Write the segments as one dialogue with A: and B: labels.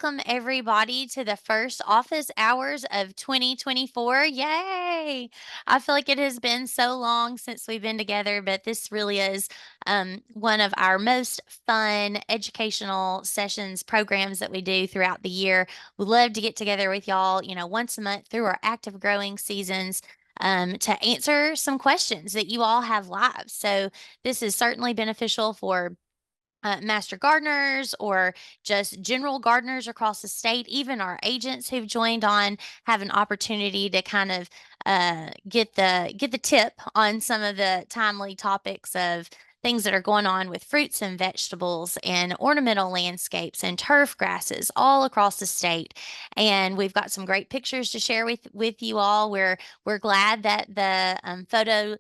A: welcome everybody to the first office hours of 2024. Yay! I feel like it has been so long since we've been together, but this really is one of our most fun educational sessions programs that we do throughout the year. We love to get together with y'all, once a month through our active growing seasons. To answer some questions that you all have live. So, this is certainly beneficial for master gardeners or just general gardeners across the state. Even our agents who've joined on have an opportunity to kind of get the tip on some of the timely topics of things that are going on with fruits and vegetables and ornamental landscapes and turf grasses all across the state. And we've got some great pictures to share with you all. We're glad that the photo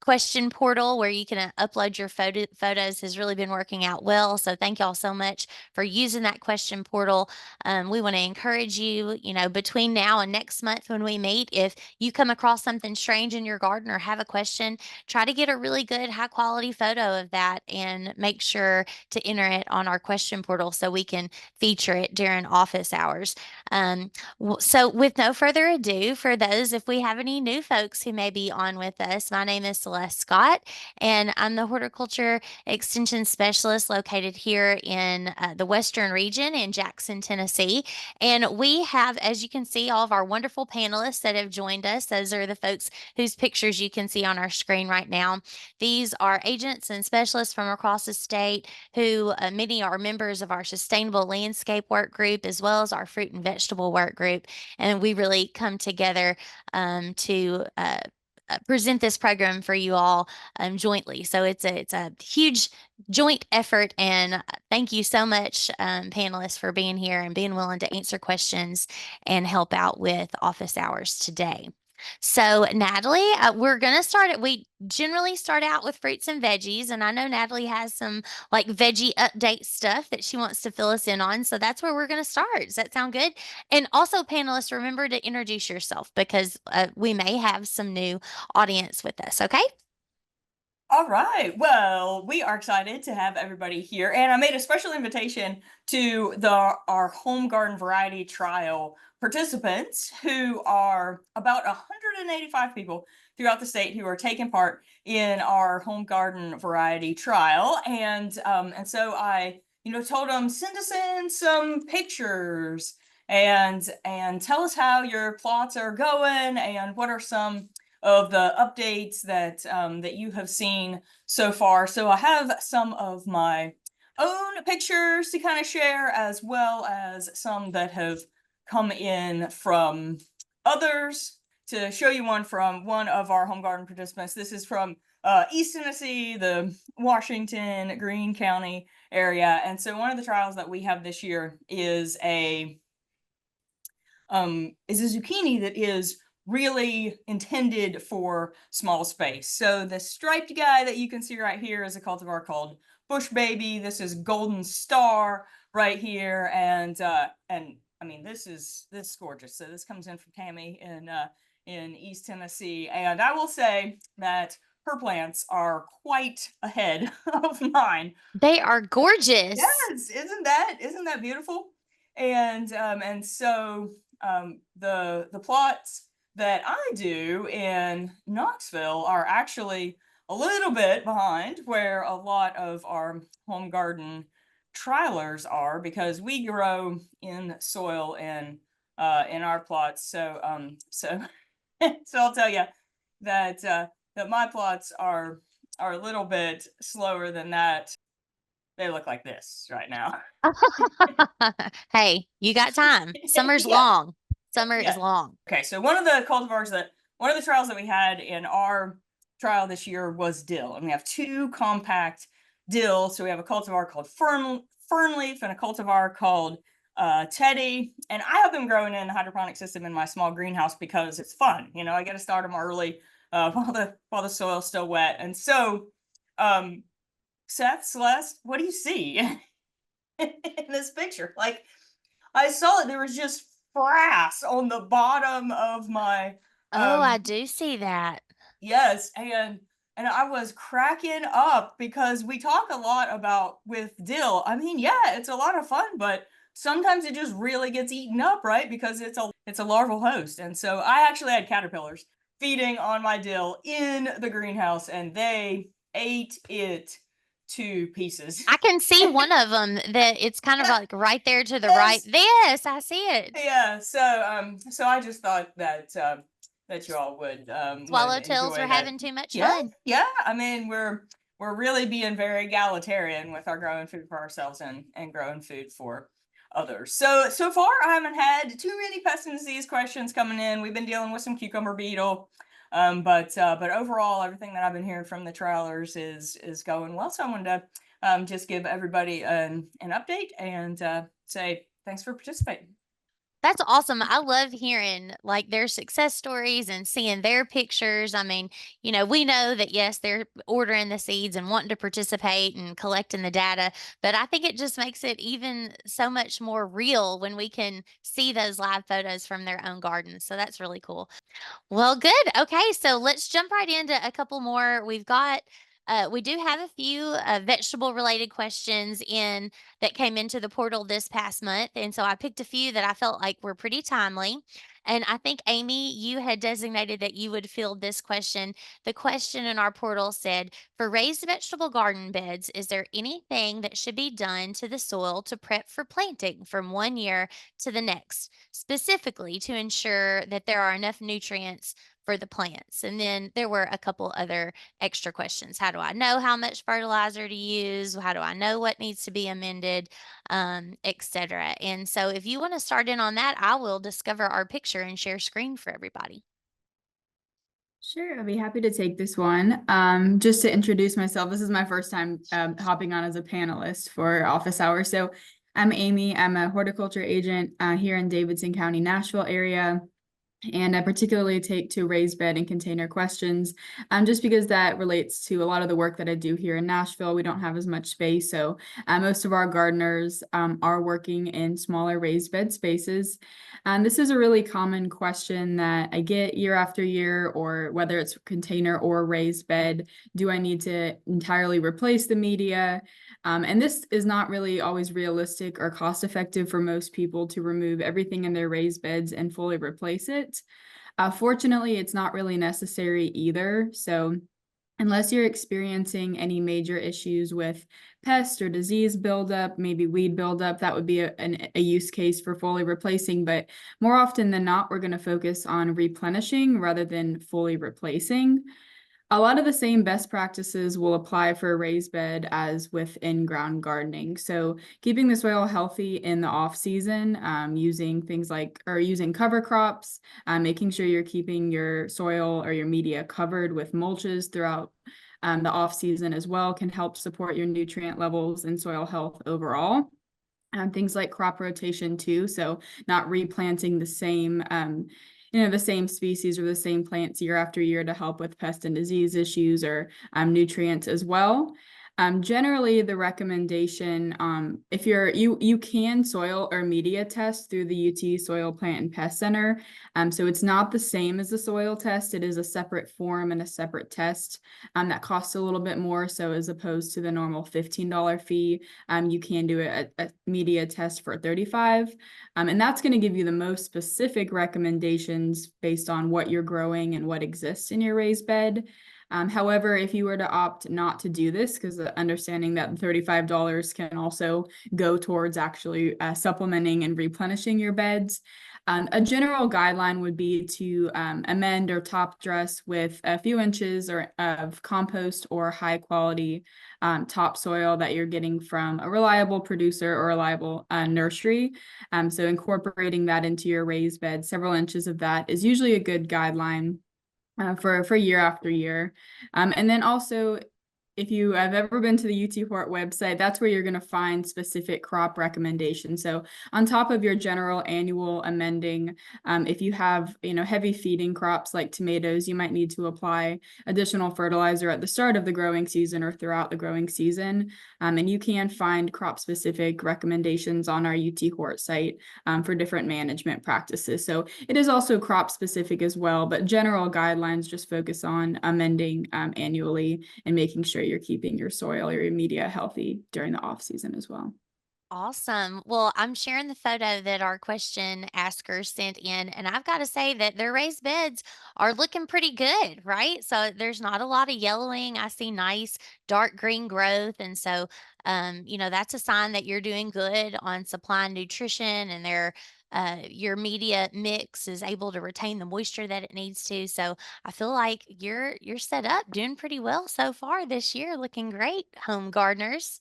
A: question portal where you can upload your photos has really been working out well. So thank y'all so much for using that question portal. We want to encourage you, between now and next month when we meet, if you come across something strange in your garden or have a question, try to get a really good high quality photo of that and make sure to enter it on our question portal so we can feature it during office hours. Um, so, with no further ado, for those, if we have any new folks who may be on with us, my name is Celeste Scott, and I'm the Horticulture Extension Specialist located here in the Western region in Jackson, Tennessee. And we have, as you can see, all of our wonderful panelists that have joined us. Those are the folks whose pictures you can see on our screen right now. These are agents and specialists from across the state who many are members of our Sustainable Landscape Work Group as well as our Fruit and Vegetable Work Group. And we really come together to present this program for you all jointly. So it's a huge joint effort, and thank you so much, panelists, for being here and being willing to answer questions and help out with office hours today. So, Natalie, we're going to start it. We generally start out with fruits and veggies, and I know Natalie has some like veggie update stuff that she wants to fill us in on. So that's where we're going to start. Does that sound good? And also, panelists, remember to introduce yourself because we may have some new audience with us. Okay.
B: All right. Well, we are excited to have everybody here, and I made a special invitation to our home garden variety trial participants, who are about 185 people throughout the state who are taking part in our home garden variety trial. And so I, told them, send us in some pictures and tell us how your plots are going and what are some of the updates that you have seen so far. So I have some of my own pictures to kind of share, as well as some that have come in from others. To show you one from one of our home garden participants. This is from East Tennessee, the Washington, Greene County area. And so one of the trials that we have this year is a zucchini that is really intended for small space. So the striped guy that you can see right here is a cultivar called Bush Baby. This is Golden Star right here, and I mean, this is gorgeous. So this comes in from Tammy in East Tennessee, and I will say that her plants are quite ahead of mine.
A: They are gorgeous.
B: Yes, isn't that beautiful? And so the plots that I do in Knoxville are actually a little bit behind where a lot of our home garden trialers are, because we grow in soil in our plots. So so I'll tell you that my plots are a little bit slower than that. They look like this right now.
A: Hey, you got time. Summer's
B: Yeah,
A: long. Summer is
B: yeah.
A: long.
B: Okay, so one of the trials that we had in our trial this year was dill, and we have two compact dill. So we have a cultivar called Fernleaf and a cultivar called Teddy. And I have them growing in a hydroponic system in my small greenhouse because it's fun. I got to start them early while the soil's still wet. And so, Seth, Celeste, what do you see in this picture? Like, I saw it, there was just frass on the bottom of my
A: Oh, I
B: um
A: do see that.
B: yes, and I was cracking up because we talk a lot about with dill. I mean, yeah, it's a lot of fun, but sometimes it just really gets eaten up, right? Because it's a larval host. And so I actually had caterpillars feeding on my dill in the greenhouse, and they ate it to pieces.
A: I can see one of them that it's kind of like right there to the right.
B: Yes.
A: Yes, I see it.
B: Yeah. So I just thought that that you all would
A: Swallowtails
B: enjoy
A: were
B: that.
A: having too much
B: Yeah,
A: fun.
B: yeah. I mean, we're really being very egalitarian with our growing food for ourselves and growing food for others. So far, I haven't had too many pest and disease questions coming in. We've been dealing with some cucumber beetle, but overall, everything that I've been hearing from the trialers is going well. So I wanted to just give everybody an update and say thanks for participating.
A: That's awesome. I love hearing like their success stories and seeing their pictures. I mean, we know that yes, they're ordering the seeds and wanting to participate and collecting the data, but I think it just makes it even so much more real when we can see those live photos from their own gardens. So that's really cool. Well, good. Okay, so let's jump right into a couple more. We do have a few vegetable related questions in that came into the portal this past month. And so I picked a few that I felt like were pretty timely. And I think, Amy, you had designated that you would field this question. The question in our portal said, for raised vegetable garden beds, is there anything that should be done to the soil to prep for planting from one year to the next, specifically to ensure that there are enough nutrients for the plants? And then there were a couple other extra questions. How do I know how much fertilizer to use? How do I know what needs to be amended? Etc. And so if you want to start in on that, I will discover our picture and share screen for everybody.
C: Sure, I'd be happy to take this one. Just to introduce myself, this is my first time hopping on as a panelist for office hours. So I'm Amy. I'm a horticulture agent here in Davidson County, Nashville area. And I particularly take to raised bed and container questions, just because that relates to a lot of the work that I do here in Nashville. We don't have as much space, so most of our gardeners are working in smaller raised bed spaces. And this is a really common question that I get year after year, or whether it's container or raised bed. Do I need to entirely replace the media? And this is not really always realistic or cost effective for most people to remove everything in their raised beds and fully replace it. Fortunately, it's not really necessary either. So unless you're experiencing any major issues with pest or disease buildup, maybe weed buildup, that would be a use case for fully replacing. But more often than not, we're going to focus on replenishing rather than fully replacing. A lot of the same best practices will apply for a raised bed as with in-ground gardening. So keeping the soil healthy in the off season, using things like, or using cover crops, making sure you're keeping your soil or your media covered with mulches throughout the off season as well, can help support your nutrient levels and soil health overall. Things like crop rotation too. So not replanting the same the same species or the same plants year after year to help with pest and disease issues or nutrients as well. Generally, the recommendation, if you can soil or media test through the UT Soil Plant and Pest Center. So it's not the same as the soil test. It is a separate form and a separate test that costs a little bit more. So as opposed to the normal $15 fee, you can do a media test for $35. And that's going to give you the most specific recommendations based on what you're growing and what exists in your raised bed. However, if you were to opt not to do this, because understanding that $35 can also go towards actually supplementing and replenishing your beds, a general guideline would be to amend or top dress with a few inches of compost or high quality topsoil that you're getting from a reliable producer or reliable nursery. So incorporating that into your raised bed, several inches of that is usually a good guideline for year after year. And then also, if you have ever been to the UT Hort website, that's where you're going to find specific crop recommendations. So on top of your general annual amending, if you have heavy feeding crops like tomatoes, you might need to apply additional fertilizer at the start of the growing season or throughout the growing season. And you can find crop specific recommendations on our UT Hort site for different management practices. So it is also crop specific as well, but general guidelines just focus on amending annually and making sure you're keeping your soil or your media healthy during the off season as well.
A: Awesome. Well, I'm sharing the photo that our question asker sent in, and I've got to say that their raised beds are looking pretty good, right? So there's not a lot of yellowing. I see nice dark green growth. And so, that's a sign that you're doing good on supplying nutrition and your media mix is able to retain the moisture that it needs to. So I feel like you're set up doing pretty well so far this year, looking great, home gardeners.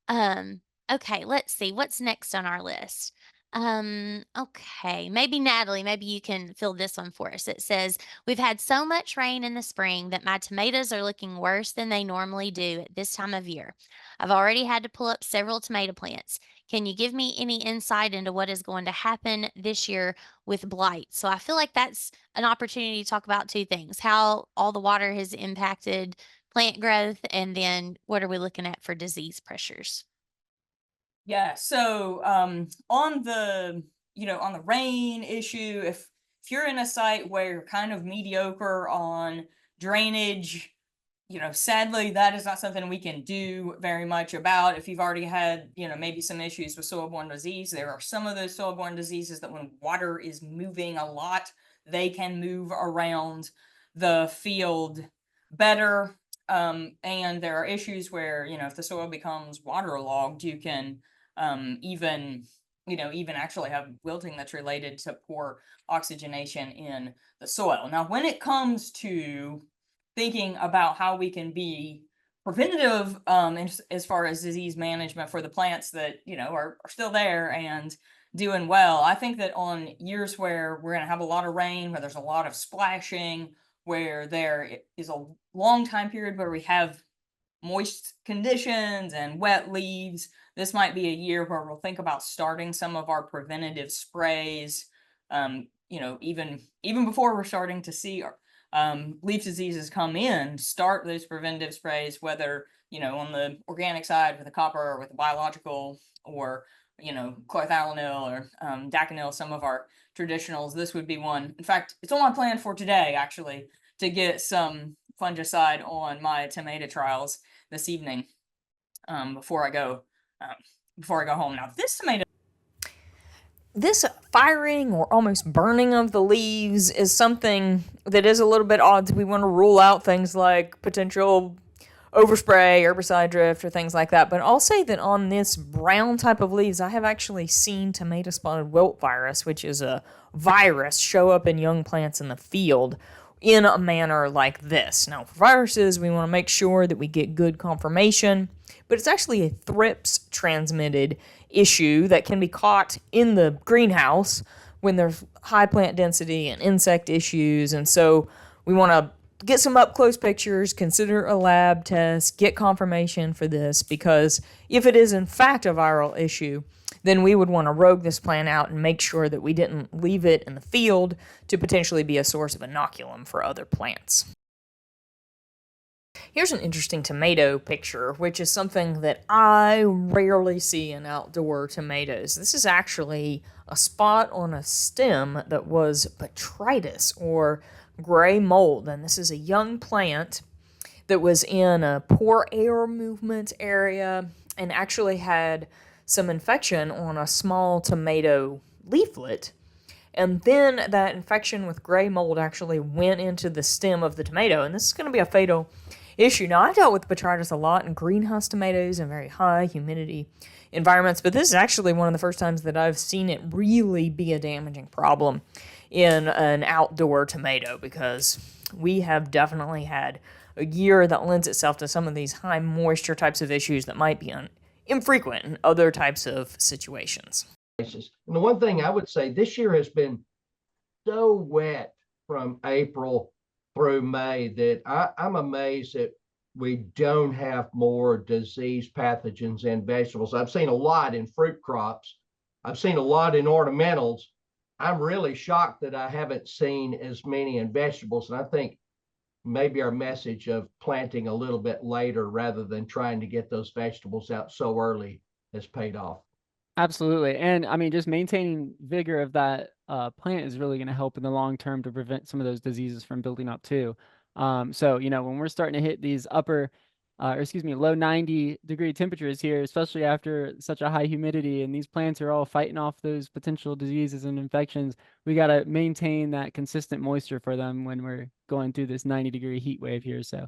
A: Um, okay, let's see what's next on our list. Okay, maybe Natalie, maybe you can fill this one for us. It says, we've had so much rain in the spring that my tomatoes are looking worse than they normally do at this time of year. I've already had to pull up several tomato plants. Can you give me any insight into what is going to happen this year with blight? So I feel like that's an opportunity to talk about two things: how all the water has impacted plant growth, and then what are we looking at for disease pressures?
B: Yeah, so on the on the rain issue, if you're in a site where you're kind of mediocre on drainage, sadly that is not something we can do very much about. If you've already had, maybe some issues with soil-borne disease, there are some of those soil-borne diseases that when water is moving a lot, they can move around the field better. And there are issues where, if the soil becomes waterlogged, you can even even actually have wilting that's related to poor oxygenation in the soil. Now, when it comes to thinking about how we can be preventative as far as disease management for the plants that are still there and doing well, I think that on years where we're going to have a lot of rain, where there's a lot of splashing, where there is a long time period where we have moist conditions and wet leaves, this might be a year where we'll think about starting some of our preventative sprays. Even before we're starting to see our leaf diseases come in, start those preventative sprays, whether on the organic side with a copper or with a biological, or chlorothalonil or daconil, some of our traditionals. This would be one. In fact, it's on my plan for today, actually, to get some fungicide on my tomato trials this evening, before I go home. Now, this tomato,
D: this firing or almost burning of the leaves is something that is a little bit odd. We want to rule out things like potential overspray, herbicide drift, or things like that. But I'll say that on this brown type of leaves, I have actually seen tomato spotted wilt virus, which is a virus, show up in young plants in the field in a manner like this. Now, for viruses, we want to make sure that we get good confirmation, but it's actually a thrips transmitted issue that can be caught in the greenhouse when there's high plant density and insect issues. And so we want to get some up close pictures, consider a lab test, get confirmation for this, because if it is in fact a viral issue, then we would want to rogue this plant out and make sure that we didn't leave it in the field to potentially be a source of inoculum for other plants. Here's an interesting tomato picture, which is something that I rarely see in outdoor tomatoes. This is actually a spot on a stem that was botrytis, or gray mold, and this is a young plant that was in a poor air movement area and actually had some infection on a small tomato leaflet. And then that infection with gray mold actually went into the stem of the tomato, and this is going to be a fatal issue. Now, I've dealt with botrytis a lot in greenhouse tomatoes and very high humidity environments, but this is actually one of the first times that I've seen it really be a damaging problem in an outdoor tomato, because we have definitely had a year that lends itself to some of these high moisture types of issues that might be infrequent in other types of situations.
E: And the one thing I would say, this year has been so wet from April through May that I'm amazed that we don't have more disease pathogens in vegetables. I've seen a lot in fruit crops. I've seen a lot in ornamentals. I'm really shocked that I haven't seen as many in vegetables. And I think maybe our message of planting a little bit later rather than trying to get those vegetables out so early has paid off.
F: Absolutely. And I mean, just maintaining vigor of that plant is really going to help in the long term to prevent some of those diseases from building up too. So, when we're starting to hit these upper low 90-degree temperatures here, especially after such a high humidity. And these plants are all fighting off those potential diseases and infections. We got to maintain that consistent moisture for them when we're going through this 90-degree heat wave here. So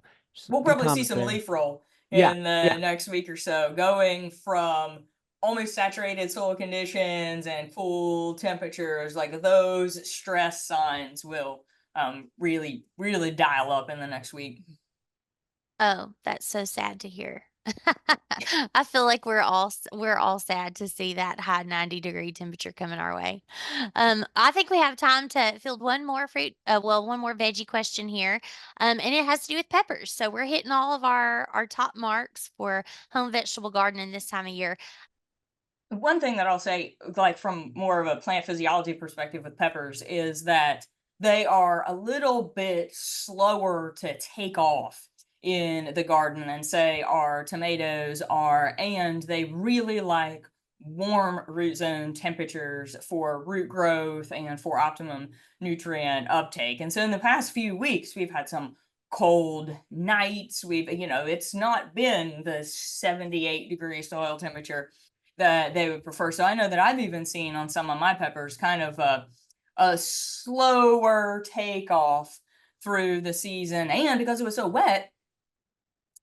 B: We'll
F: good
B: probably see
F: comments
B: some
F: there.
B: leaf roll
F: Yeah,
B: in the next week or so, going from almost saturated soil conditions and cool temperatures. Like those stress signs will really, really dial up in the next week.
A: Oh, that's so sad to hear. I feel like we're all sad to see that high 90-degree temperature coming our way. I think we have time to field one more one more veggie question here, and it has to do with peppers. So we're hitting all of our top marks for home vegetable gardening this time of year.
B: One thing that I'll say, like from more of a plant physiology perspective with peppers, is that they are a little bit slower to take off in the garden than say our tomatoes are, and they really like warm root zone temperatures for root growth and for optimum nutrient uptake. And so in the past few weeks, we've had some cold nights. It's not been the 78-degree soil temperature that they would prefer. So I know that I've even seen on some of my peppers kind of a slower takeoff through the season. And because it was so wet,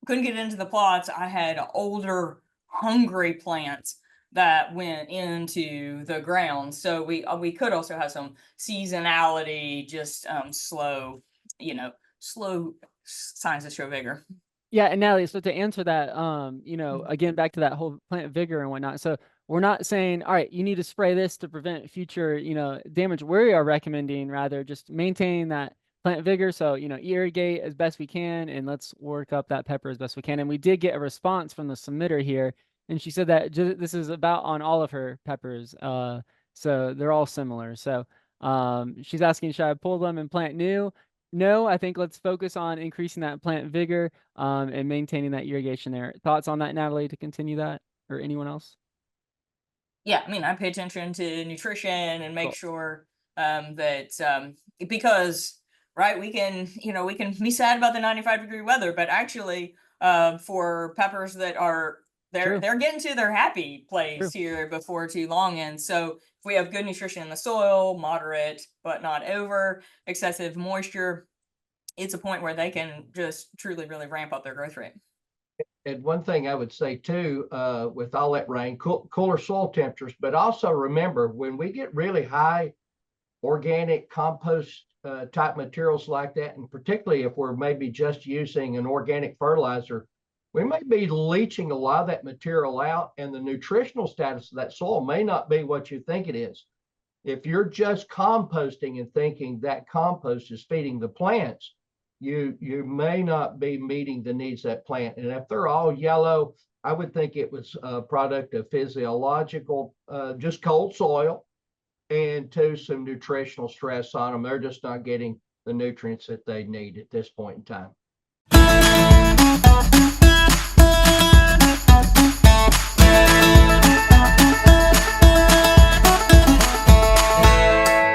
B: couldn't get into the plots. I had older, hungry plants that went into the ground. So we could also have some seasonality, just slow signs that show vigor.
F: Yeah, and Natalie, so to answer that,
B: Mm.
F: again, back to that whole plant vigor and whatnot. So we're not saying, all right, you need to spray this to prevent future, damage. We are recommending rather just maintaining that plant vigor. So, irrigate as best we can, and let's work up that pepper as best we can. And we did get a response from the submitter here, and she said that this is about on all of her peppers. So they're all similar. So she's asking, should I pull them and plant new? No, I think let's focus on increasing that plant vigor and maintaining that irrigation there. Thoughts on that, Natalie, to continue that, or anyone else?
B: Yeah, I mean, I pay attention to nutrition and make
F: Cool.
B: sure that because right, we can be sad about the 95-degree weather, but actually for peppers that are
F: True.
B: they're getting to their happy place
F: True.
B: here before too long. And so if we have good nutrition in the soil, moderate but not over excessive moisture, it's a point where they can just truly really ramp up their growth rate.
E: And one thing I would say too, with all that rain, cooler soil temperatures, but also remember when we get really high organic compost type materials like that, and particularly if we're maybe just using an organic fertilizer, we may be leaching a lot of that material out, and the nutritional status of that soil may not be what you think it is. If you're just composting and thinking that compost is feeding the plants, you may not be meeting the needs of that plant. And if they're all yellow, I would think it was a product of physiological, just cold soil, and two, some nutritional stress on them. They're just not getting the nutrients that they need at this point in time.